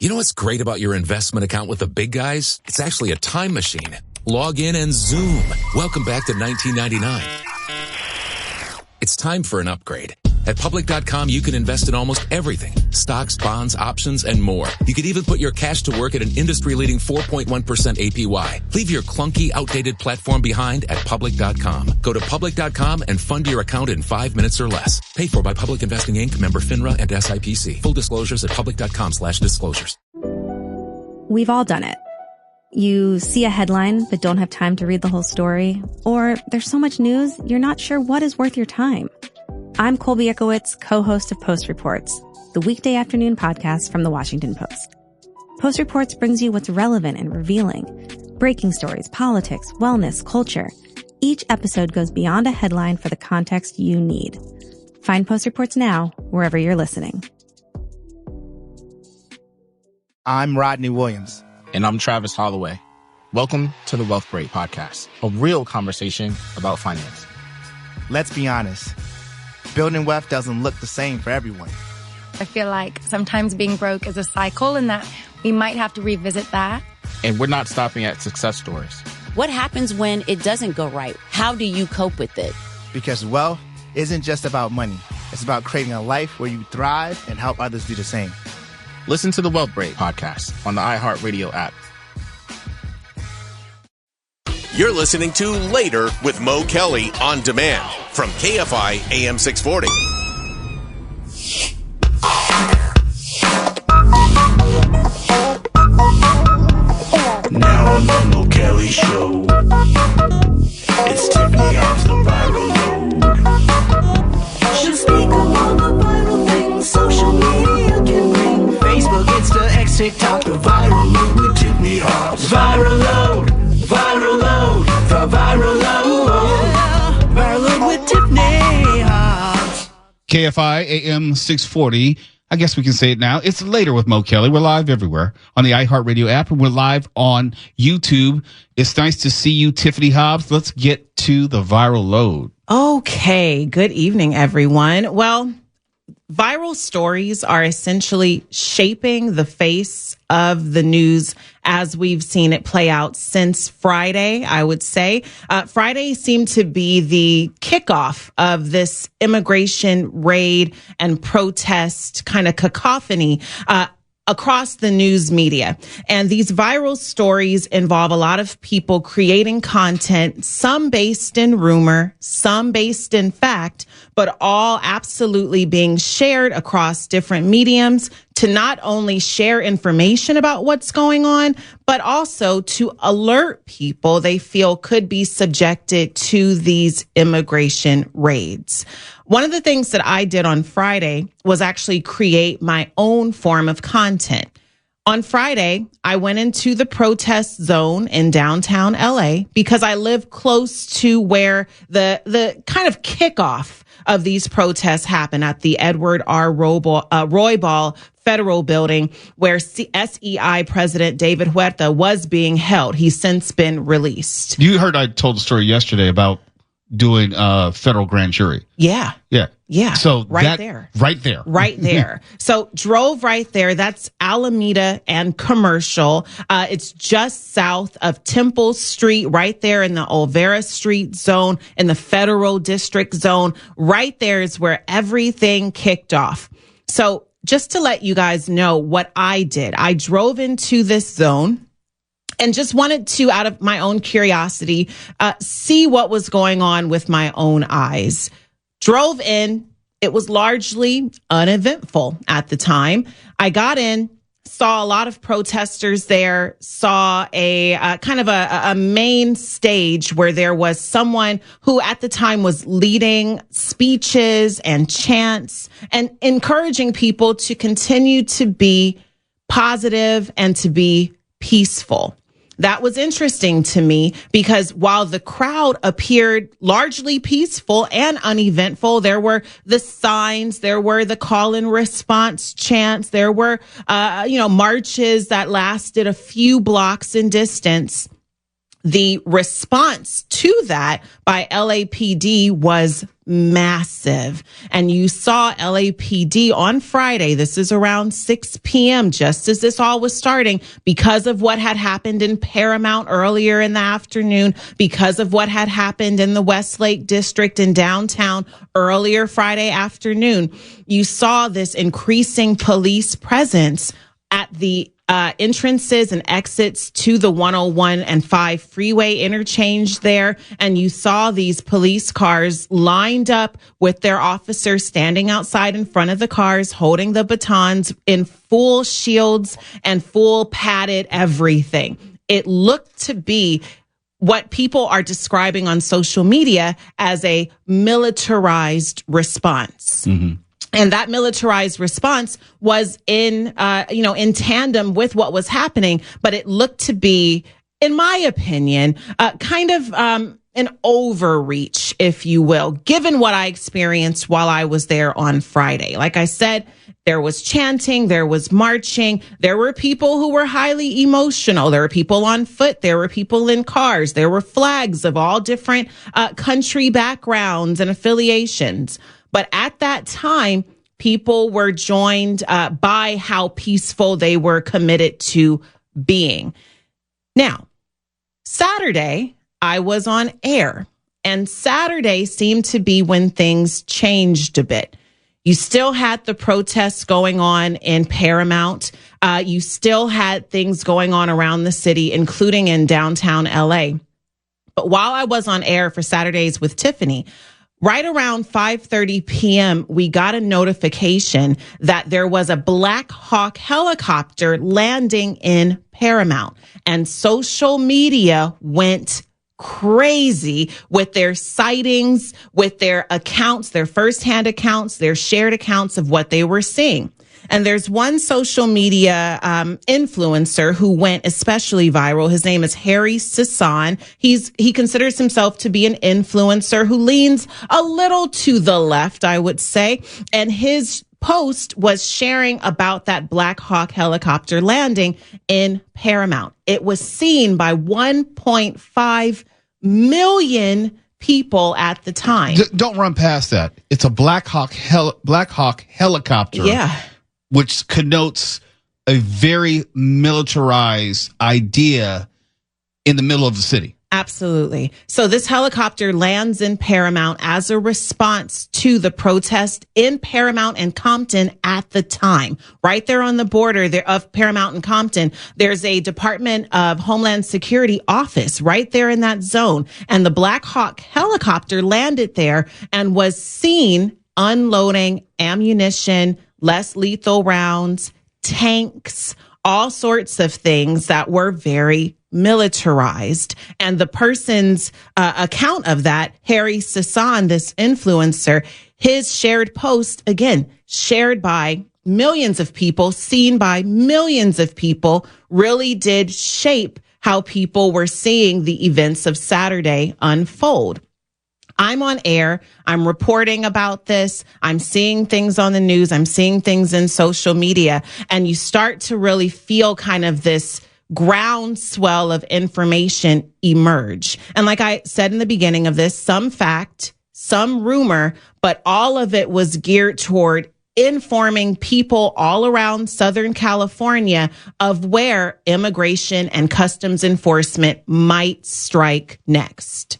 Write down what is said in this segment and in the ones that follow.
You know what's great about your investment account with the big guys? It's actually a time machine. Log in and zoom. Welcome back to 1999. It's time for an upgrade. At Public.com, you can invest in almost everything. Stocks, bonds, options, and more. You could even put your cash to work at an industry-leading 4.1% APY. Leave your clunky, outdated platform behind at Public.com. Go to Public.com and fund your account in 5 minutes or less. Paid for by Public Investing Inc., member FINRA and SIPC. Full disclosures at Public.com/disclosures. We've all done it. You see a headline but don't have time to read the whole story. Or there's so much news, you're not sure what is worth your time. I'm Colby Ickowitz, co-host of Post Reports, the weekday afternoon podcast from The Washington Post. Post Reports brings you what's relevant and revealing. Breaking stories, politics, wellness, culture. Each episode goes beyond a headline for the context you need. Find Post Reports now, wherever you're listening. I'm Rodney Williams. And I'm Travis Holloway. Welcome to the Wealth Break Podcast, a real conversation about finance. Let's be honest. Building wealth doesn't look the same for everyone. I feel like sometimes being broke is a cycle and that we might have to revisit that. And we're not stopping at success stories. What happens when it doesn't go right? How do you cope with it? Because wealth isn't just about money. It's about creating a life where you thrive and help others do the same. Listen to the Wealth Break Podcast on the iHeartRadio app. You're listening to Later with Mo Kelly on demand from KFI AM 640. Now on the Mo Kelly Show, it's Tiffany Hobbs, the viral load. She'll speak of all the viral things social media can bring. Facebook, Insta, X, TikTok, the viral load with Tiffany Hobbs. Viral load, viral load, the viral load. Viral load with Tiffany Hobbs. KFI AM 640. I guess we can say it now. It's Later with Mo Kelly. We're live everywhere on the iHeartRadio app, and we're live on YouTube. It's nice to see you, Tiffany Hobbs. Let's get to the viral load. Okay. Good evening, everyone. Well, viral stories are essentially shaping the face of the news as we've seen it play out since Friday, I would say. Friday seemed to be the kickoff of this immigration raid and protest kind of cacophony across the news media. And these viral stories involve a lot of people creating content, some based in rumor, some based in fact, but all absolutely being shared across different mediums to not only share information about what's going on, but also to alert people they feel could be subjected to these immigration raids. One of the things that I did on Friday was actually create my own form of content. On Friday, I went into the protest zone in downtown LA because I live close to where the kind of kickoff of these protests happen at the Edward R. Roybal Federal Building, where SEI President David Huerta was being held. He's since been released. You heard I told the story yesterday about doing federal grand jury. Yeah. So right there. So drove right there. That's Alameda and Commercial. It's just south of Temple Street, right there in the Olvera Street zone, in the federal district zone. Right there is where everything kicked off. So just to let you guys know what I did, I drove into this zone and just wanted to, out of my own curiosity, see what was going on with my own eyes. Drove in. It was largely uneventful at the time. I got in, saw a lot of protesters there, saw a kind of a main stage where there was someone who at the time was leading speeches and chants and encouraging people to continue to be positive and to be peaceful. That was interesting to me because while the crowd appeared largely peaceful and uneventful, there were the signs, there were the call and response chants, there were, marches that lasted a few blocks in distance. The response to that by LAPD was massive. And you saw LAPD on Friday, this is around 6 p.m., just as this all was starting, because of what had happened in Paramount earlier in the afternoon, because of what had happened in the Westlake District in downtown earlier Friday afternoon. You saw this increasing police presence at the entrances and exits to the 101 and 5 freeway interchange there. And you saw these police cars lined up with their officers standing outside in front of the cars, holding the batons in full shields and full padded everything. It looked to be what people are describing on social media as a militarized response. Mm-hmm. And that militarized response was in tandem with what was happening. But it looked to be, in my opinion, kind of an overreach, if you will, given what I experienced while I was there on Friday. Like I said, there was chanting, there was marching, there were people who were highly emotional, there were people on foot, there were people in cars, there were flags of all different country backgrounds and affiliations. But at that time, people were joined by how peaceful they were committed to being. Now, Saturday, I was on air, and Saturday seemed to be when things changed a bit. You still had the protests going on in Paramount. You still had things going on around the city, including in downtown LA. But while I was on air for Saturdays with Tiffany, right around 5:30 p.m., we got a notification that there was a Black Hawk helicopter landing in Paramount, and social media went crazy with their sightings, with their accounts, their firsthand accounts, their shared accounts of what they were seeing. And there's one social media influencer who went especially viral. His name is Harry Sasson. He considers himself to be an influencer who leans a little to the left, I would say. And his post was sharing about that Black Hawk helicopter landing in Paramount. It was seen by 1.5 million people at the time. Don't run past that. It's a Black Hawk helicopter. Yeah. Which connotes a very militarized idea in the middle of the city. Absolutely. So this helicopter lands in Paramount as a response to the protest in Paramount and Compton at the time. Right there on the border there of Paramount and Compton, there's a Department of Homeland Security office right there in that zone. And the Black Hawk helicopter landed there and was seen unloading ammunition, less lethal rounds, tanks, all sorts of things that were very militarized. And the person's account of that, Harry Sasson, this influencer, his shared post, again, shared by millions of people, seen by millions of people, really did shape how people were seeing the events of Saturday unfold. I'm on air. I'm reporting about this. I'm seeing things on the news. I'm seeing things in social media. And you start to really feel kind of this groundswell of information emerge. And like I said in the beginning of this, some fact, some rumor, but all of it was geared toward informing people all around Southern California of where immigration and customs enforcement might strike next.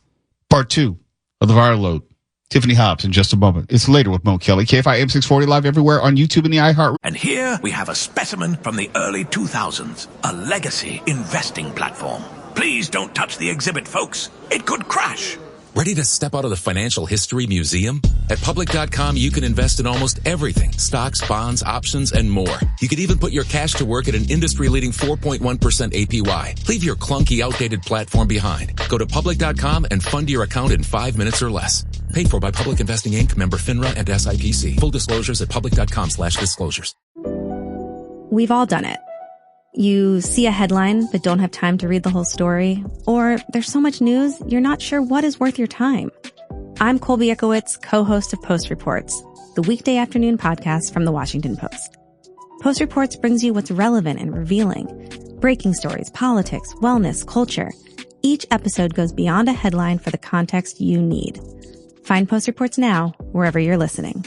Part 2 of the Viral Load. Tiffany Hobbs in just a moment. It's later with Mo Kelly. KFI AM 640 live everywhere on YouTube and the iHeart. And here we have a specimen from the early 2000s, a legacy investing platform. Please don't touch the exhibit, folks. It could crash. Ready to step out of the financial history museum? At public.com, you can invest in almost everything. Stocks, bonds, options, and more. You could even put your cash to work at an industry-leading 4.1% APY. Leave your clunky, outdated platform behind. Go to public.com and fund your account in 5 minutes or less. Paid for by Public Investing Inc., member FINRA and SIPC. Full disclosures at public.com/disclosures. We've all done it. You see a headline but don't have time to read the whole story, or there's so much news you're not sure what is worth your time. I'm Colby Ekowitz, co-host of Post Reports, the weekday afternoon podcast from The Washington Post. Post Reports brings you what's relevant and revealing. Breaking stories, politics, wellness, culture. Each episode goes beyond a headline for the context you need. Find Post Reports now, wherever you're listening.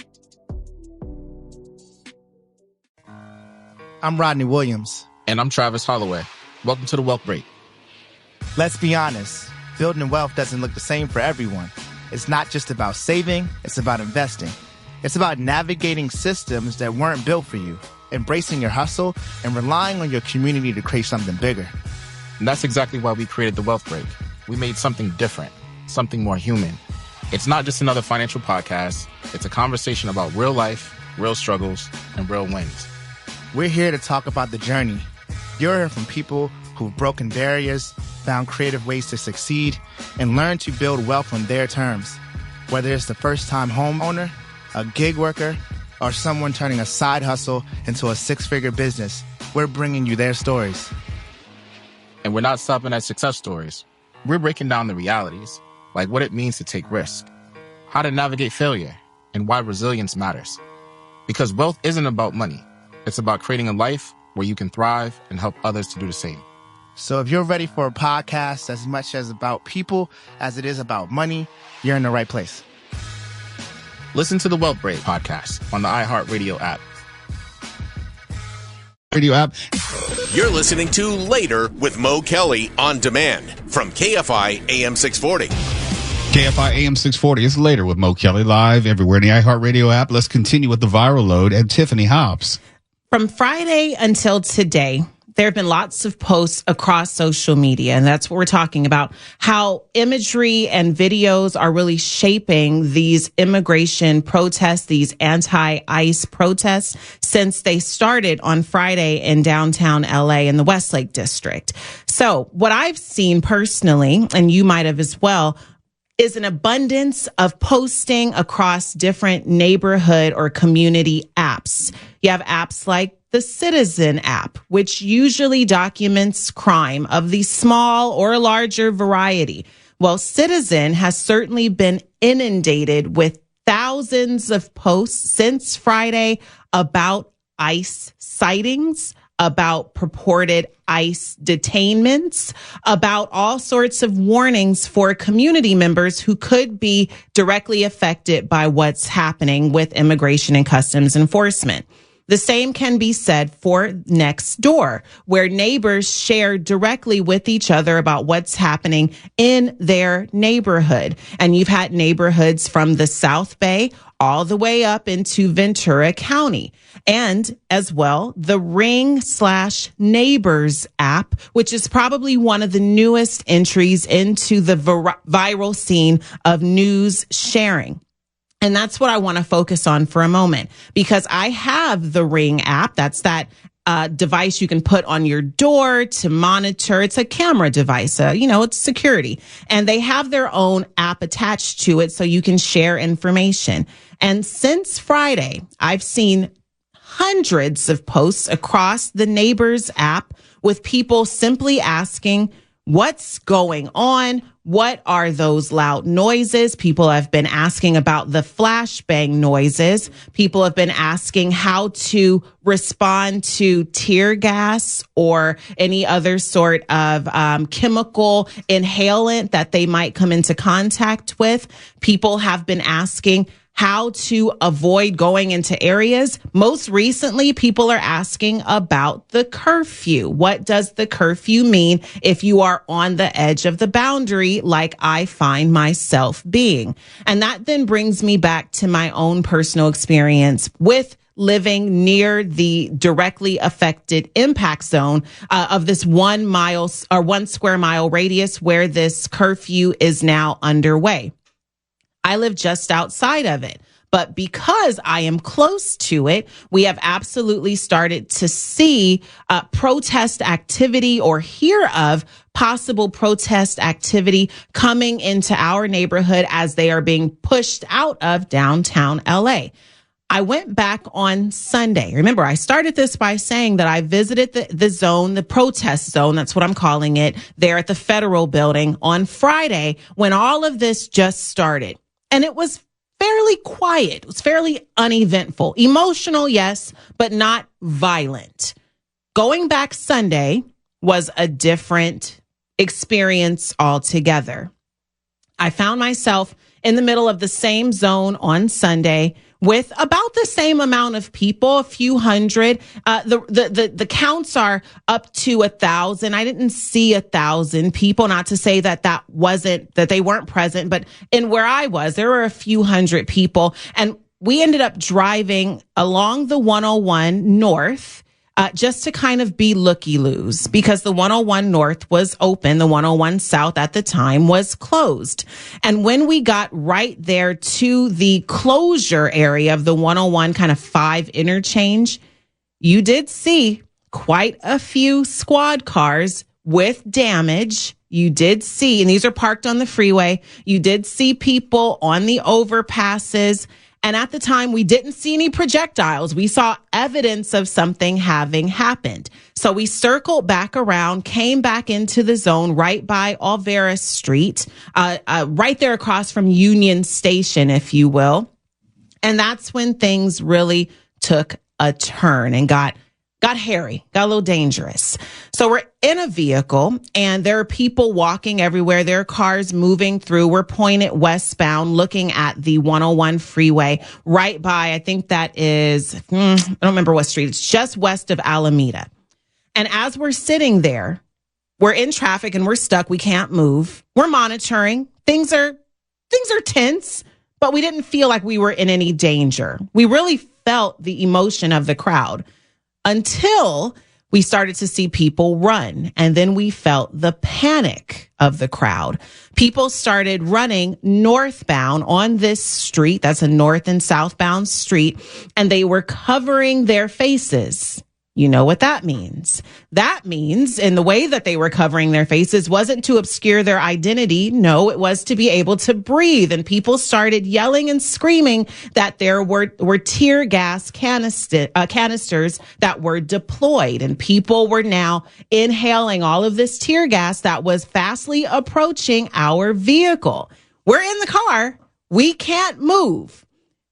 I'm Rodney Williams. And I'm Travis Holloway. Welcome to the Wealth Break. Let's be honest, building wealth doesn't look the same for everyone. It's not just about saving, it's about investing. It's about navigating systems that weren't built for you, embracing your hustle, and relying on your community to create something bigger. And that's exactly why we created the Wealth Break. We made something different, something more human. It's not just another financial podcast. It's a conversation about real life, real struggles, and real wins. We're here to talk about the journey. You'll hear from people who've broken barriers, found creative ways to succeed, and learned to build wealth on their terms. Whether it's the first-time homeowner, a gig worker, or someone turning a side hustle into a six-figure business, we're bringing you their stories. And we're not stopping at success stories. We're breaking down the realities, like what it means to take risks, how to navigate failure, and why resilience matters. Because wealth isn't about money. It's about creating a life where you can thrive and help others to do the same. So if you're ready for a podcast as much as about people as it is about money, you're in the right place. Listen to the Wealth Break podcast on the iHeartRadio app. Radio app. You're listening to Later with Mo Kelly on demand from KFI AM 640. KFI AM 640. It's Later with Mo Kelly, live everywhere in the iHeartRadio app. Let's continue with the viral load and Tiffany Hobbs. From Friday until today, there have been lots of posts across social media, and that's what we're talking about, how imagery and videos are really shaping these immigration protests, these anti-ICE protests, since they started on Friday in downtown LA in the Westlake district. So what I've seen personally, and you might have as well, is an abundance of posting across different neighborhood or community apps. You have apps like the Citizen app, which usually documents crime of the small or larger variety. Well, Citizen has certainly been inundated with thousands of posts since Friday about ICE sightings, about purported ICE detainments, about all sorts of warnings for community members who could be directly affected by what's happening with immigration and customs enforcement. The same can be said for Next Door, where neighbors share directly with each other about what's happening in their neighborhood. And you've had neighborhoods from the South Bay all the way up into Ventura County. And as well, the Ring/Neighbors app, which is probably one of the newest entries into the viral scene of news sharing. And that's what I want to focus on for a moment, because I have the Ring app. That's that device you can put on your door to monitor. It's a camera device, it's security. And they have their own app attached to it so you can share information. And since Friday, I've seen hundreds of posts across the Neighbors app with people simply asking, what's going on? What are those loud noises? People have been asking about the flashbang noises. People have been asking how to respond to tear gas or any other sort of chemical inhalant that they might come into contact with. People have been asking how to avoid going into areas. Most recently, people are asking about the curfew. What does the curfew mean if you are on the edge of the boundary like I find myself being? And that then brings me back to my own personal experience with living near the directly affected impact zone of this 1 mile or 1 square mile radius where this curfew is now underway. I live just outside of it. But because I am close to it, we have absolutely started to see protest activity or hear of possible protest activity coming into our neighborhood as they are being pushed out of downtown LA. I went back on Sunday. Remember, I started this by saying that I visited the zone, the protest zone, that's what I'm calling it, there at the Federal Building on Friday when all of this just started. And it was fairly quiet. It was fairly uneventful. Emotional, yes, but not violent. Going back Sunday was a different experience altogether. I found myself in the middle of the same zone on Sunday with about the same amount of people, a few hundred. The counts are up to 1,000. I didn't see 1,000 people, not to say that that they weren't present, but in where I was, there were a few hundred people. And we ended up driving along the 101 North, just to kind of be looky-loos, because the 101 North was open. The 101 South at the time was closed. And when we got right there to the closure area of the 101 kind of 5 interchange, you did see quite a few squad cars with damage. You did see, and these are parked on the freeway, you did see people on the overpasses. And at the time, we didn't see any projectiles. We saw evidence of something having happened. So we circled back around, came back into the zone right by Alvera Street, right there across from Union Station, if you will. And that's when things really took a turn and got hairy, got a little dangerous. So we're in a vehicle and there are people walking everywhere. There are cars moving through. We're pointed westbound, looking at the 101 freeway right by, I think that is, I don't remember what street. It's just west of Alameda. And as we're sitting there, we're in traffic and we're stuck. We can't move. We're monitoring. Things are tense, but we didn't feel like we were in any danger. We really felt the emotion of the crowd, until we started to see people run. And then we felt the panic of the crowd. People started running northbound on this street. That's a north and southbound street. And they were covering their faces. You know what that means. That means, in the way that they were covering their faces, wasn't to obscure their identity. No, it was to be able to breathe. And people started yelling and screaming that there were tear gas canisters that were deployed. And people were now inhaling all of this tear gas that was fastly approaching our vehicle. We're in the car. We can't move.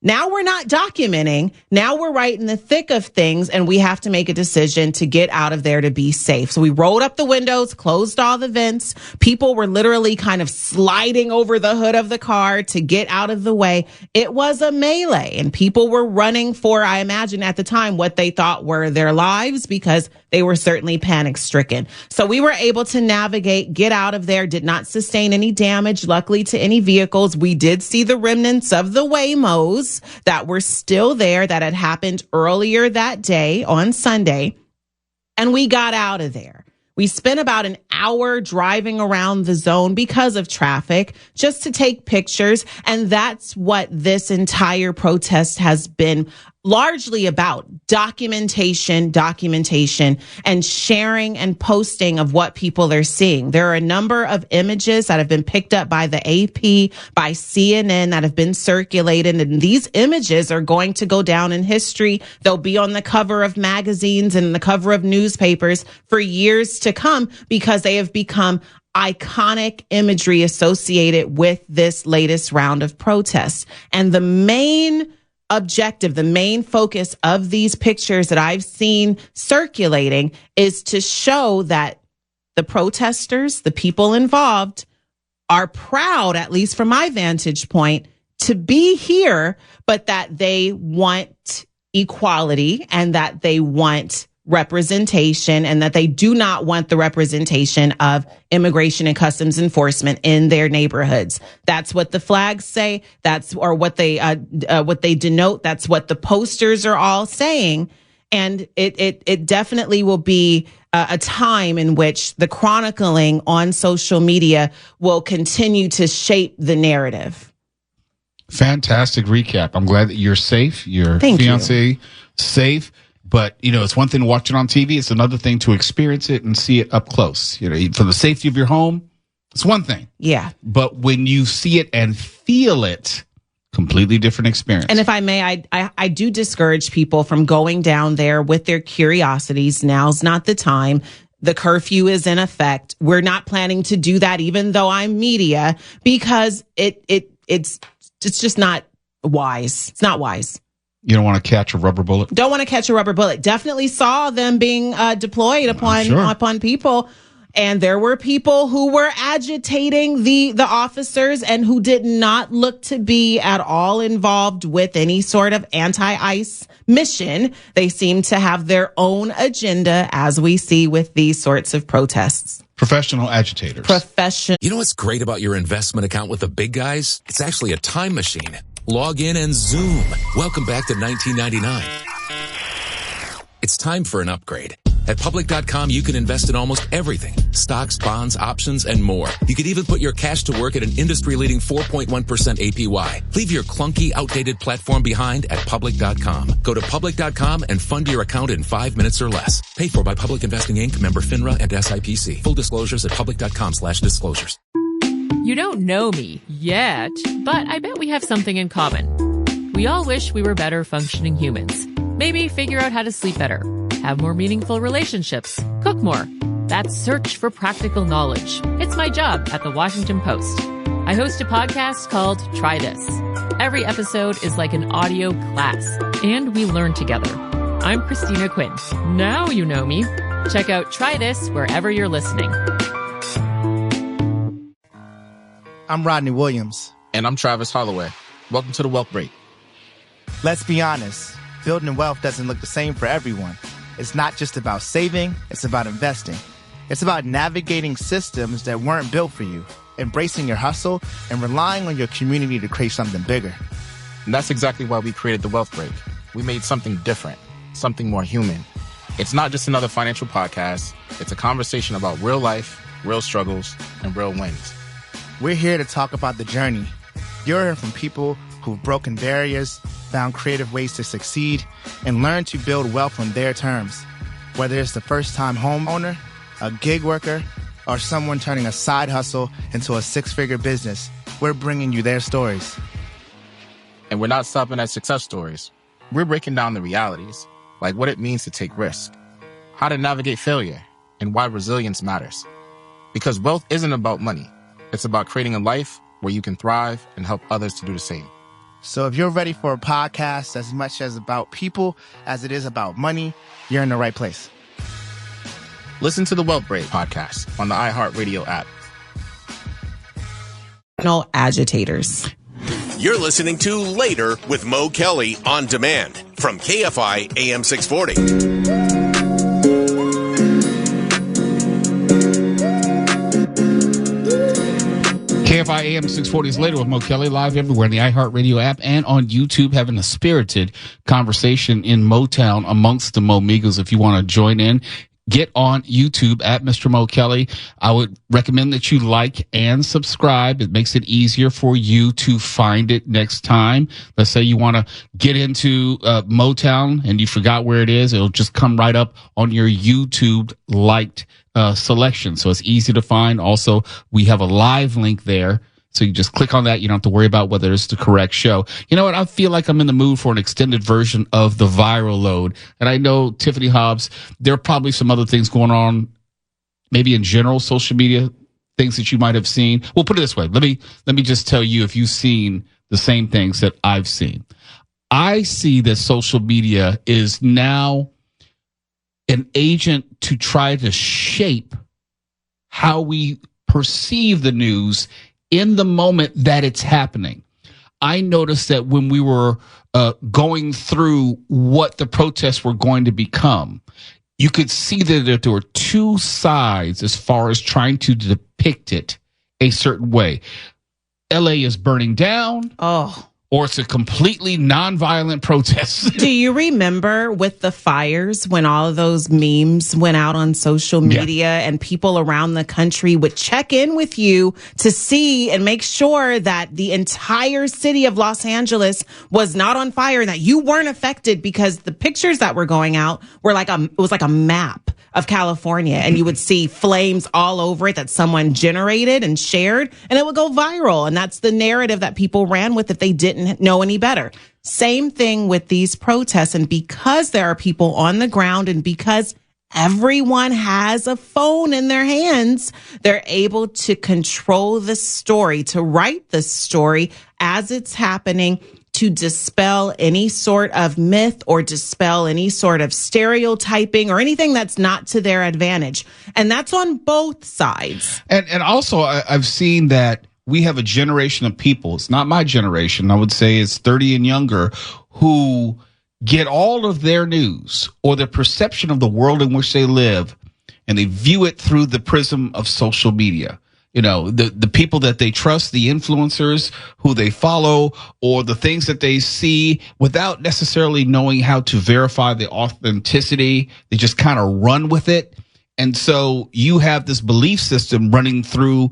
Now we're not documenting. Now we're right in the thick of things, and we have to make a decision to get out of there to be safe. So we rolled up the windows, closed all the vents. People were literally kind of sliding over the hood of the car to get out of the way. It was a melee, and people were running for, I imagine at the time, what they thought were their lives, because they were certainly panic stricken. So we were able to navigate, get out of there, did not sustain any damage, luckily, to any vehicles. We did see the remnants of the Waymos that were still there, that had happened earlier that day on Sunday. And we got out of there. We spent about an hour driving around the zone because of traffic, just to take pictures. And that's what this entire protest has been largely about: documentation, and sharing and posting of what people are seeing. There are a number of images that have been picked up by the AP, by CNN, that have been circulated. And these images are going to go down in history. They'll be on the cover of magazines and the cover of newspapers for years to come, because they have become iconic imagery associated with this latest round of protests. And the main objective, the main focus of these pictures that I've seen circulating, is to show that the protesters, the people involved, are proud, at least from my vantage point, to be here, but that they want equality and that they want representation, and that they do not want the representation of immigration and customs enforcement in their neighborhoods. That's what the flags say. That's what they denote. That's what the posters are all saying. And it definitely will be a time in which the chronicling on social media will continue to shape the narrative. Fantastic recap. I'm glad that you're safe. Your fiance safe. But, it's one thing to watch it on TV. It's another thing to experience it and see it up close. For the safety of your home, it's one thing. Yeah. But when you see it and feel it, completely different experience. And if I may, I do discourage people from going down there with their curiosities. Now's not the time. The curfew is in effect. We're not planning to do that, even though I'm media, because it's just not wise. It's not wise. You don't want to catch a rubber bullet? Don't want to catch a rubber bullet. Definitely saw them being deployed upon people. And there were people who were agitating the officers and who did not look to be at all involved with any sort of anti-ICE mission. They seem to have their own agenda, as we see with these sorts of protests. Professional agitators. You know what's great about your investment account with the big guys? It's actually a time machine. Log in and zoom. Welcome back to 1999. It's time for an upgrade. At public.com, you can invest in almost everything. Stocks, bonds, options, and more. You could even put your cash to work at an industry-leading 4.1% APY. Leave your clunky, outdated platform behind at public.com. Go to public.com and fund your account in 5 minutes or less. Paid for by Public Investing Inc., member FINRA and SIPC. Full disclosures at public.com/disclosures. You don't know me yet, but I bet we have something in common. We all wish we were better functioning humans. Maybe figure out how to sleep better, have more meaningful relationships, cook more. That's Search for Practical Knowledge. It's my job at the Washington Post. I host a podcast called Try This. Every episode is like an audio class, and we learn together. I'm Christina Quinn. Now you know me. Check out Try This wherever you're listening. I'm Rodney Williams. And I'm Travis Holloway. Welcome to the Wealth Break. Let's be honest. Building wealth doesn't look the same for everyone. It's not just about saving, it's about investing. It's about navigating systems that weren't built for you, embracing your hustle, and relying on your community to create something bigger. And that's exactly why we created the Wealth Break. We made something different, something more human. It's not just another financial podcast. It's a conversation about real life, real struggles, and real wins. We're here to talk about the journey. You're hearing from people who've broken barriers, found creative ways to succeed, and learned to build wealth on their terms. Whether it's the first-time homeowner, a gig worker, or someone turning a side hustle into a six-figure business, we're bringing you their stories. And we're not stopping at success stories. We're breaking down the realities, like what it means to take risk, how to navigate failure, and why resilience matters. Because wealth isn't about money. It's about creating a life where you can thrive and help others to do the same. So if you're ready for a podcast as much as about people as it is about money, you're in the right place. Listen to the Wealth Break podcast on the iHeartRadio app. No agitators. You're listening to Later with Mo Kelly on demand from KFI AM 640. KFI AM 640 is Later with Mo Kelly, live everywhere in the iHeartRadio app and on YouTube, having a spirited conversation in Motown amongst the Mo Migos. If you want to join in, get on YouTube at Mr. Mo Kelly. I would recommend that you like and subscribe. It makes it easier for you to find it next time. Let's say you want to get into Motown and you forgot where it is. It'll just come right up on your YouTube liked selection. So it's easy to find. Also, we have a live link there. So you just click on that. You don't have to worry about whether it's the correct show. You know what? I feel like I'm in the mood for an extended version of the viral load. And I know, Tiffany Hobbs, there are probably some other things going on, maybe in general, social media, things that you might have seen. We'll put it this way. Let me just tell you if you've seen the same things that I've seen. I see that social media is now an agent to try to shape how we perceive the news in the moment that it's happening. I noticed that when we were going through what the protests were going to become, you could see that there were two sides as far as trying to depict it a certain way. LA is burning down. Oh. Or it's a completely nonviolent protest. Do you remember with the fires when all of those memes went out on social media and people around the country would check in with you to see and make sure that the entire city of Los Angeles was not on fire and that you weren't affected, because the pictures that were going out were it was like a map of California, and you would see flames all over it that someone generated and shared, and it would go viral. And that's the narrative that people ran with if they didn't know any better. Same thing with these protests. And because there are people on the ground and because everyone has a phone in their hands, they're able to control the story, to write the story as it's happening, to dispel any sort of myth or dispel any sort of stereotyping or anything that's not to their advantage. And that's on both sides. And also, I've seen that we have a generation of people, it's not my generation, I would say it's 30 and younger, who get all of their news or their perception of the world in which they live, and they view it through the prism of social media. You know, the people that they trust, the influencers who they follow, or the things that they see without necessarily knowing how to verify the authenticity. They just kind of run with it. And so you have this belief system running through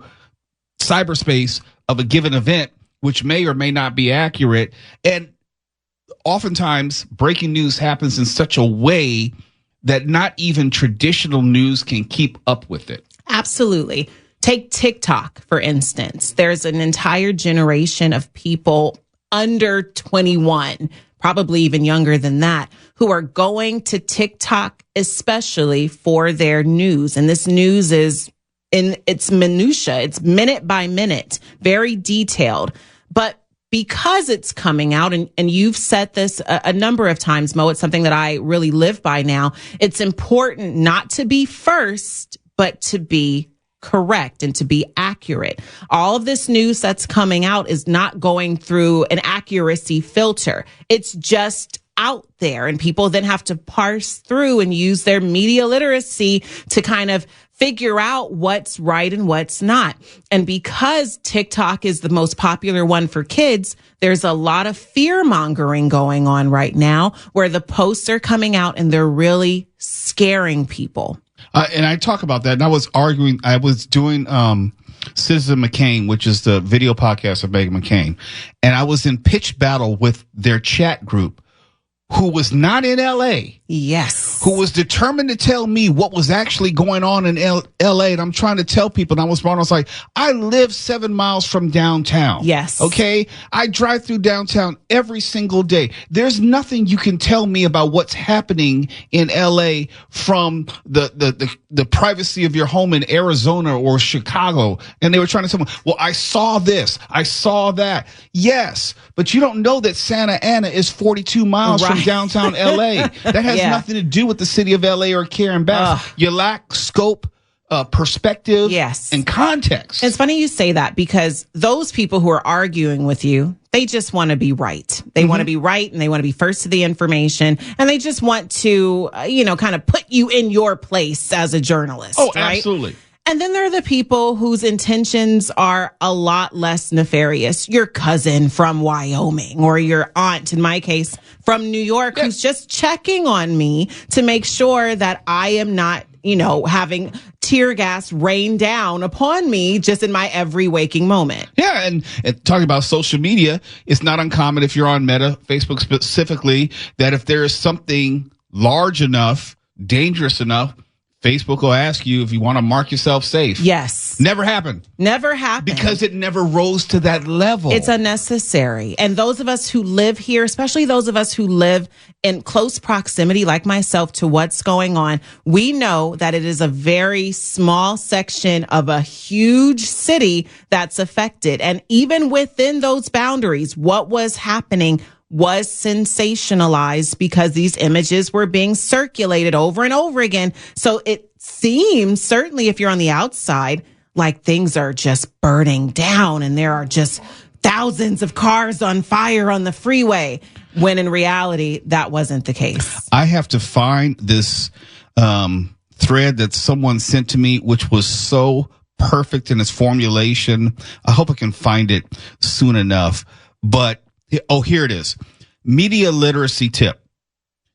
cyberspace of a given event, which may or may not be accurate. And oftentimes breaking news happens in such a way that not even traditional news can keep up with it. Absolutely. Take TikTok, for instance. There's an entire generation of people under 21, probably even younger than that, who are going to TikTok especially for their news. And this news is in its minutia. It's minute by minute, very detailed. But because it's coming out, and you've said this a number of times, Mo, it's something that I really live by now. It's important not to be first, but to be correct and to be accurate. All of this news that's coming out is not going through an accuracy filter. It's just out there, and people then have to parse through and use their media literacy to kind of figure out what's right and what's not. And because TikTok is the most popular one for kids, there's a lot of fear mongering going on right now where the posts are coming out and they're really scaring people. And I talk about that, and I was doing Citizen McCain, which is the video podcast of Meghan McCain, and I was in pitch battle with their chat group, who was not in L.A. Yes. Who was determined to tell me what was actually going on in L.A. And I'm trying to tell people, and I was like, I live 7 miles from downtown. Yes. Okay? I drive through downtown every single day. There's nothing you can tell me about what's happening in L.A. from the privacy of your home in Arizona or Chicago. And they were trying to tell me, well, I saw this, I saw that. Yes, but you don't know that Santa Ana is 42 miles from downtown L.A. That has nothing to do with the city of L.A. or Karen Bass. You lack scope, perspective, and context. It's funny you say that, because those people who are arguing with you, they just want to be right. They want to be right, and they want to be first to the information, and they just want to, kind of put you in your place as a journalist. Oh, right? Absolutely. And then there are the people whose intentions are a lot less nefarious. Your cousin from Wyoming, or your aunt, in my case, from New York, who's just checking on me to make sure that I am not, having tear gas rain down upon me just in my every waking moment. Yeah, and talking about social media, it's not uncommon if you're on Meta, Facebook specifically, that if there is something large enough, dangerous enough, Facebook will ask you if you want to mark yourself safe. Yes. Never happened. Never happened. Because it never rose to that level. It's unnecessary. And those of us who live here, especially those of us who live in close proximity, like myself, to what's going on, we know that it is a very small section of a huge city that's affected. And even within those boundaries, what was happening was sensationalized because these images were being circulated over and over again. So it seems, certainly if you're on the outside, like things are just burning down and there are just thousands of cars on fire on the freeway, when in reality, that wasn't the case. I have to find this thread that someone sent to me, which was so perfect in its formulation. I hope I can find it soon enough. But here it is. Media literacy tip.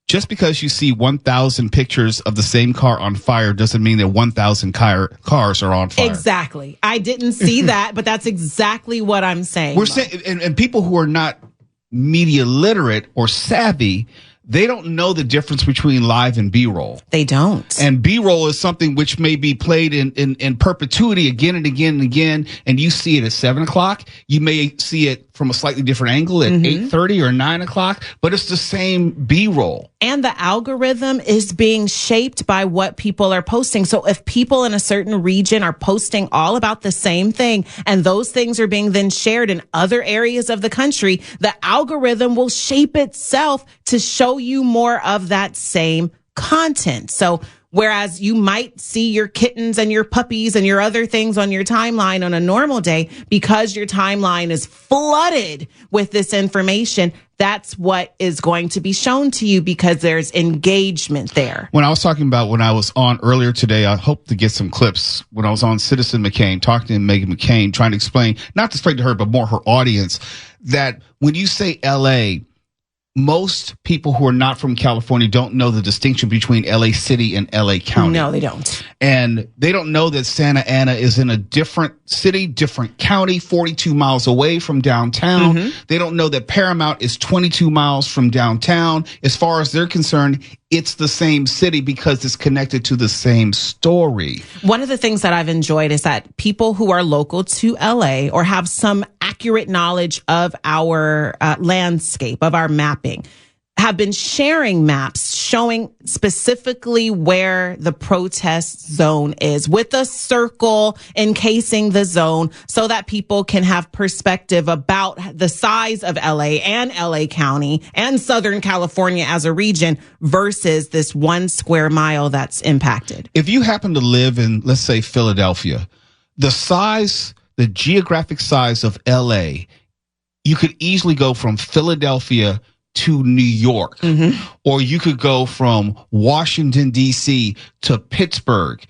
Just because you see 1,000 pictures of the same car on fire doesn't mean that 1,000 cars are on fire. Exactly. I didn't see that, but that's exactly what I'm saying. We're saying, and people who are not media literate or savvy, they don't know the difference between live and B-roll. They don't. And B-roll is something which may be played in perpetuity again and again and again. And you see it at 7 o'clock. You may see it from a slightly different angle at 8:30 or 9 o'clock, but it's the same B-roll. And the algorithm is being shaped by what people are posting. So if people in a certain region are posting all about the same thing, and those things are being then shared in other areas of the country, the algorithm will shape itself to show you more of that same content. So whereas you might see your kittens and your puppies and your other things on your timeline on a normal day, because your timeline is flooded with this information, that's what is going to be shown to you because there's engagement there. When I was talking about when I was on earlier today, I hope to get some clips when I was on Citizen McCain, talking to Megan McCain, trying to explain, not to straight to her, but more her audience, that when you say LA, most people who are not from California don't know the distinction between LA City and LA County. No, they don't. And they don't know that Santa Ana is in a different city, different county, 42 miles away from downtown. They don't know that Paramount is 22 miles from downtown. As far as they're concerned, it's the same city because it's connected to the same story. One of the things that I've enjoyed is that people who are local to LA or have some accurate knowledge of our landscape, of our mapping, have been sharing maps showing specifically where the protest zone is, with a circle encasing the zone so that people can have perspective about the size of LA and LA County and Southern California as a region versus this 1 square mile that's impacted. If you happen to live in, let's say, Philadelphia, the geographic size of LA, you could easily go from Philadelphia to New York, or you could go from Washington, D.C. to Pittsburgh.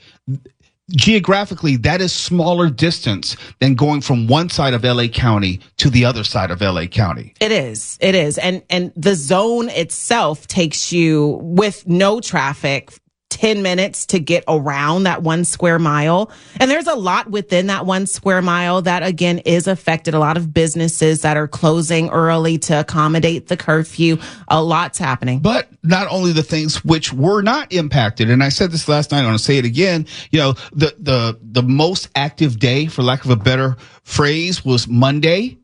Geographically, that is smaller distance than going from one side of LA County to the other side of LA County. It is. And the zone itself takes you, with no traffic, 10 minutes to get around that 1 square mile. And there's a lot within that 1 square mile that, again, is affected. A lot of businesses that are closing early to accommodate the curfew. A lot's happening. But not only the things which were not impacted, and I said this last night, I'm going to say it again, the most active day, for lack of a better phrase, was Monday.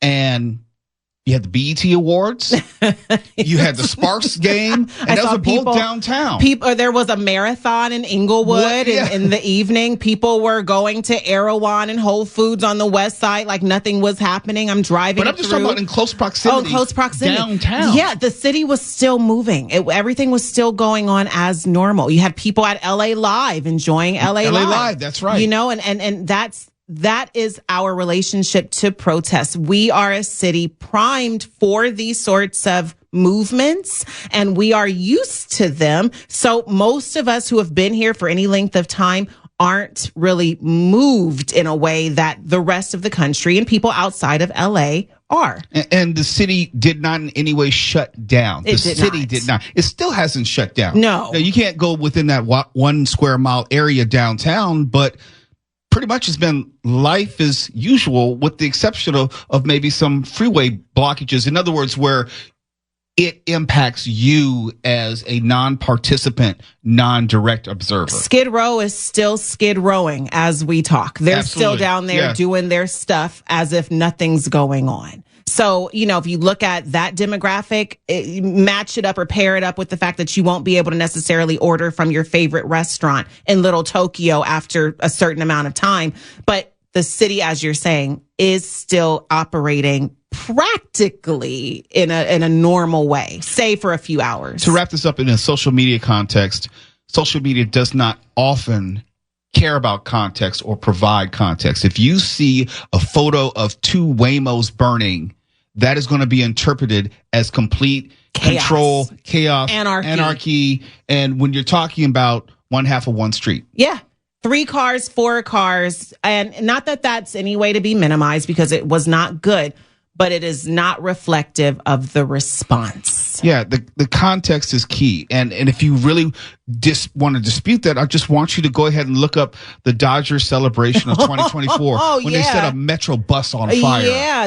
And you had the BET Awards. You had the Sparks game. And those are both downtown. There was a marathon in Inglewood in the evening. People were going to Erewhon and Whole Foods on the west side like nothing was happening. I'm driving. But I'm just talking about in close proximity. Oh, close proximity. Downtown. Yeah, the city was still moving. Everything was still going on as normal. You had people at LA Live enjoying LA Live. That's right. And that is our relationship to protests. We are a city primed for these sorts of movements, and we are used to them. So most of us who have been here for any length of time aren't really moved in a way that the rest of the country and people outside of LA are. And the city did not in any way shut down. The city did not. It still hasn't shut down. No. Now, you can't go within that 1 square mile area downtown, but pretty much it's been life as usual, with the exception of maybe some freeway blockages. In other words, where it impacts you as a non-participant, non-direct observer. Skid Row is still skid rowing as we talk. They're still down there doing their stuff as if nothing's going on. So, if you look at that demographic, match it up or pair it up with the fact that you won't be able to necessarily order from your favorite restaurant in Little Tokyo after a certain amount of time. But the city, as you're saying, is still operating practically in a normal way, say for a few hours. To wrap this up in a social media context, social media does not often care about context or provide context. If you see a photo of 2 Waymos burning, that is going to be interpreted as complete control, chaos, anarchy. And when you're talking about one half of one street. Yeah. 3 cars, 4 cars. And not that that's any way to be minimized, because it was not good, but it is not reflective of the response. context. Yeah, the context is key. And if you really want to dispute that, I just want you to go ahead and look up the Dodgers celebration of 2024 when they set a Metro bus on fire. Yeah,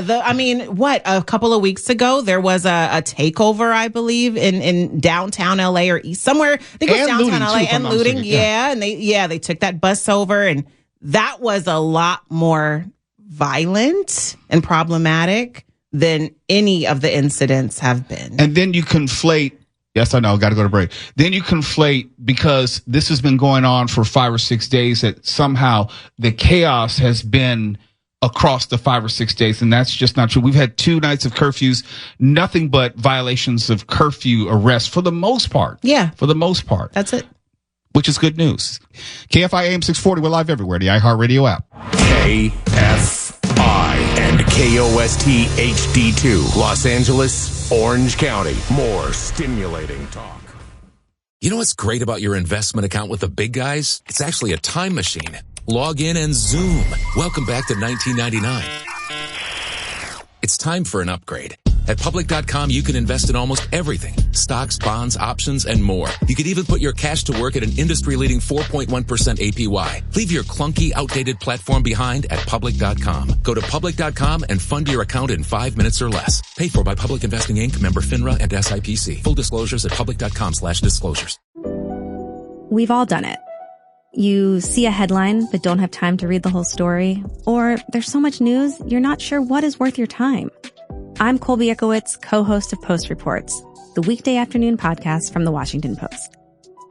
a couple of weeks ago, there was a takeover, I believe, in downtown LA or somewhere. I think it was downtown LA and looting. Yeah, and they took that bus over, and that was a lot more violent and problematic than any of the incidents have been. And then you conflate. Yes, I know. Got to go to break. Then you conflate, because this has been going on for 5 or 6 days, that somehow the chaos has been across the 5 or 6 days. And that's just not true. We've had 2 nights of curfews, nothing but violations of curfew arrests for the most part. Yeah. For the most part. That's it. Which is good news. KFI AM 640. We're live everywhere. The iHeartRadio app. KFI and KOST HD2. Los Angeles, Orange County. More stimulating talk. You know what's great about your investment account with the big guys? It's actually a time machine. Log in and zoom. Welcome back to 1999. It's time for an upgrade. At public.com, you can invest in almost everything. Stocks, bonds, options, and more. You could even put your cash to work at an industry-leading 4.1% APY. Leave your clunky, outdated platform behind at public.com. Go to public.com and fund your account in 5 minutes or less. Paid for by Public Investing Inc., member FINRA and SIPC. Full disclosures at public.com/disclosures. We've all done it. You see a headline but don't have time to read the whole story, or there's so much news you're not sure what is worth your time. I'm Colby Ekowitz, co-host of Post Reports, the weekday afternoon podcast from The Washington Post.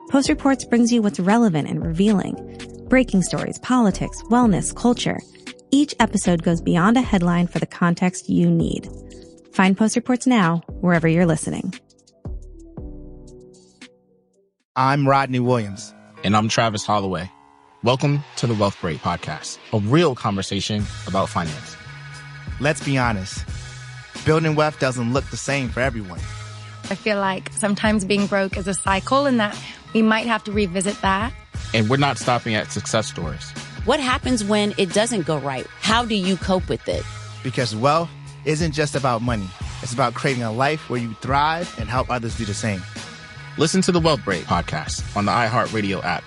Post Reports brings you what's relevant and revealing. Breaking stories, politics, wellness, culture. Each episode goes beyond a headline for the context you need. Find Post Reports now, wherever you're listening. I'm Rodney Williams. And I'm Travis Holloway. Welcome to the Wealth Break Podcast, a real conversation about finance. Let's be honest. Building wealth doesn't look the same for everyone. I feel like sometimes being broke is a cycle and that we might have to revisit that. And we're not stopping at success stories. What happens when it doesn't go right? How do you cope with it? Because wealth isn't just about money. It's about creating a life where you thrive and help others do the same. Listen to the Wealth Break Podcast on the iHeartRadio app,